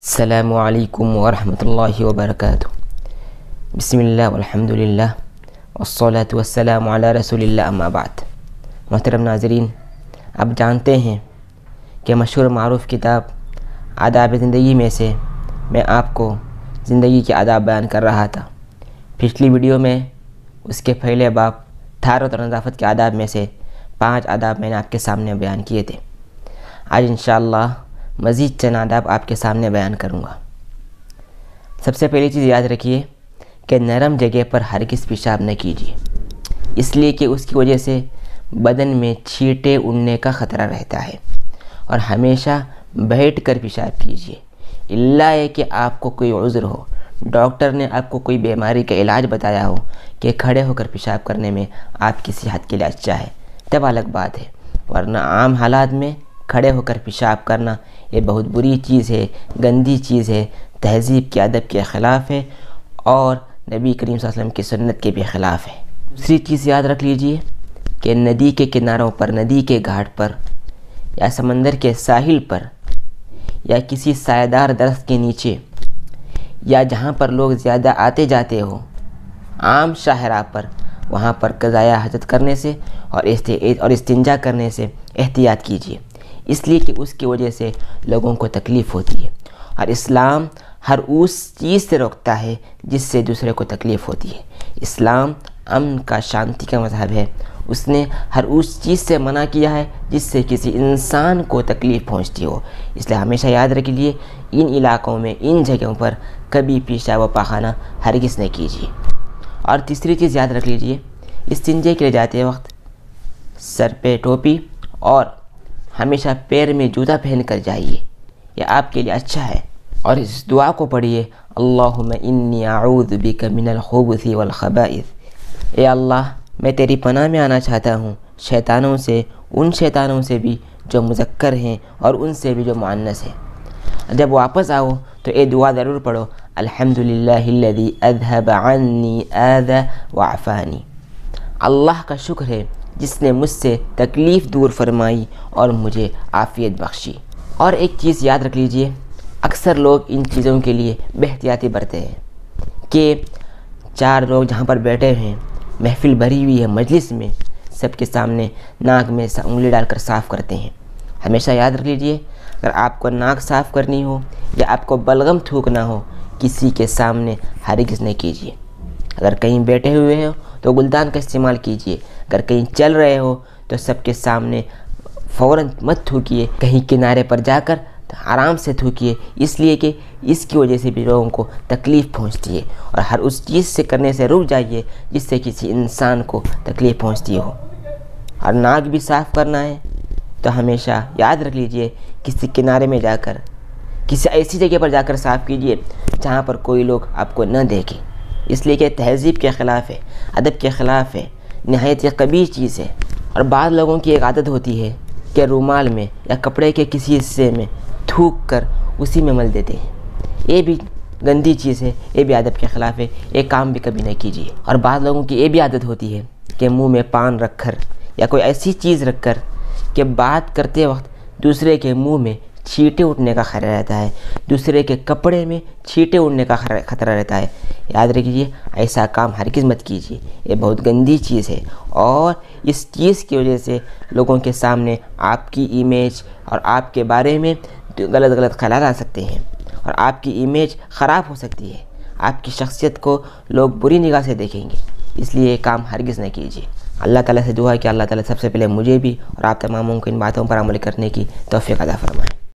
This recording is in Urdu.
السلام علیکم ورحمۃ اللہ وبرکاتہ۔ بسم اللہ والحمد للہ والصلاة والسلام علی رسول اللہ، اما بعد۔ محترم ناظرین، اب جانتے ہیں کہ مشہور معروف کتاب آداب زندگی میں سے میں آپ کو زندگی کے آداب بیان کر رہا تھا۔ پچھلی ویڈیو میں اس کے پہلے باب طہارت اور نظافت کے آداب میں سے 5 آداب میں نے آپ کے سامنے بیان کیے تھے۔ آج انشاءاللہ مزید چند آداب آپ کے سامنے بیان کروں گا۔ سب سے پہلی چیز یاد رکھیے کہ نرم جگہ پر ہرگز پیشاب نہ کیجیے، اس لیے کہ اس کی وجہ سے بدن میں چھینٹیں اڑنے کا خطرہ رہتا ہے، اور ہمیشہ بیٹھ کر پیشاب کیجیے، الا ہے کہ آپ کو کوئی عذر ہو، ڈاکٹر نے آپ کو کوئی بیماری کا علاج بتایا ہو کہ کھڑے ہو کر پیشاب کرنے میں آپ کی صحت کے لیے اچھا ہے، تب الگ بات ہے، ورنہ عام حالات میں کھڑے ہو کر پیشاب کرنا یہ بہت بری چیز ہے، گندی چیز ہے، تہذیب کے ادب کے خلاف ہے، اور نبی کریم صلی اللہ علیہ وسلم کی سنت کے بھی خلاف ہے۔ دوسری چیز یاد رکھ لیجئے کہ ندی کے کناروں پر، ندی کے گھاٹ پر، یا سمندر کے ساحل پر، یا کسی سایہ دار درخت کے نیچے، یا جہاں پر لوگ زیادہ آتے جاتے ہو، عام شاہراہ پر، وہاں پر قضاء حاجت کرنے سے اور استنجا کرنے سے احتیاط کیجیے، اس لیے کہ اس کی وجہ سے لوگوں کو تکلیف ہوتی ہے، اور اسلام ہر اس چیز سے روکتا ہے جس سے دوسرے کو تکلیف ہوتی ہے۔ اسلام امن کا، شانتی کا مذہب ہے، اس نے ہر اس چیز سے منع کیا ہے جس سے کسی انسان کو تکلیف پہنچتی ہو، اس لیے ہمیشہ یاد رکھ لیجیے ان علاقوں میں، ان جگہوں پر کبھی پیشاب و پاخانہ ہرگز نہ کیجیے۔ اور تیسری چیز یاد رکھ لیجیے، استنجے کے لیے جاتے وقت سر پہ ٹوپی اور ہمیشہ پیر میں جوتا پہن کر جائیے، یہ آپ کے لیے اچھا ہے، اور اس دعا کو پڑھیے، اللہم انی اعوذ بک من الخبث والخبائث، اے اللہ میں تیری پناہ میں آنا چاہتا ہوں شیطانوں سے، ان شیطانوں سے بھی جو مذکر ہیں اور ان سے بھی جو مؤنث ہیں۔ جب واپس آؤ تو یہ دعا ضرور پڑھو، الحمدللہ الذی اذھب عنی آذی وعفانی، اللہ کا شکر ہے جس نے مجھ سے تکلیف دور فرمائی اور مجھے عافیت بخشی۔ اور ایک چیز یاد رکھ لیجئے، اکثر لوگ ان چیزوں کے لیے بے احتیاطی برتے ہیں کہ 4 لوگ جہاں پر بیٹھے ہیں، محفل بھری ہوئی ہے، مجلس میں سب کے سامنے ناک میں انگلی ڈال کر صاف کرتے ہیں۔ ہمیشہ یاد رکھ لیجئے، اگر آپ کو ناک صاف کرنی ہو یا آپ کو بلغم تھوکنا ہو، کسی کے سامنے ہرگز نہ کیجیے۔ اگر کہیں بیٹھے ہوئے ہو تو گلدان کا استعمال کیجیے، اگر کہیں چل رہے ہو تو سب کے سامنے فوراً مت تھوکیے، کہیں کنارے پر جا کر آرام سے تھوکیے، اس لیے کہ اس کی وجہ سے بھی لوگوں کو تکلیف پہنچتی ہے، اور ہر اس چیز سے کرنے سے رک جائیے جس سے کسی انسان کو تکلیف پہنچتی ہو۔ اور ناک بھی صاف کرنا ہے تو ہمیشہ یاد رکھ لیجئے کسی کنارے میں جا کر، کسی ایسی جگہ پر جا کر صاف کیجئے جہاں پر کوئی لوگ آپ کو نہ دیکھیں، اس لیے کہ تہذیب کے خلاف ہے، ادب کے خلاف ہے، نہایت قبیح چیز ہے۔ اور بعض لوگوں کی ایک عادت ہوتی ہے کہ رومال میں یا کپڑے کے کسی حصے میں تھوک کر اسی میں مل دیتے ہیں، یہ بھی گندی چیز ہے، یہ بھی ادب کے خلاف ہے، یہ کام بھی کبھی نہ کیجیے۔ اور بعض لوگوں کی یہ بھی عادت ہوتی ہے کہ منہ میں پان رکھ کر یا کوئی ایسی چیز رکھ کر کہ بات کرتے وقت دوسرے کے منہ میں چھینٹیں اٹھنے کا خطرہ رہتا ہے، دوسرے کے کپڑے میں چھینٹیں اڑنے کا خطرہ رہتا ہے۔ یاد رکھیے ایسا کام ہرگز مت کیجیے، یہ بہت گندی چیز ہے، اور اس چیز کی وجہ سے لوگوں کے سامنے آپ کی امیج اور آپ کے بارے میں غلط خیالات آ سکتے ہیں، اور آپ کی امیج خراب ہو سکتی ہے، آپ کی شخصیت کو لوگ بری نگاہ سے دیکھیں گے، اس لیے یہ کام ہرگز نہ کیجیے۔ اللہ تعالیٰ سے دعا ہے کہ اللہ تعالیٰ سب سے پہلے مجھے بھی اور آپ تماموں کو ان باتوں پر عمل کرنے کی توفیق عطا فرمائے۔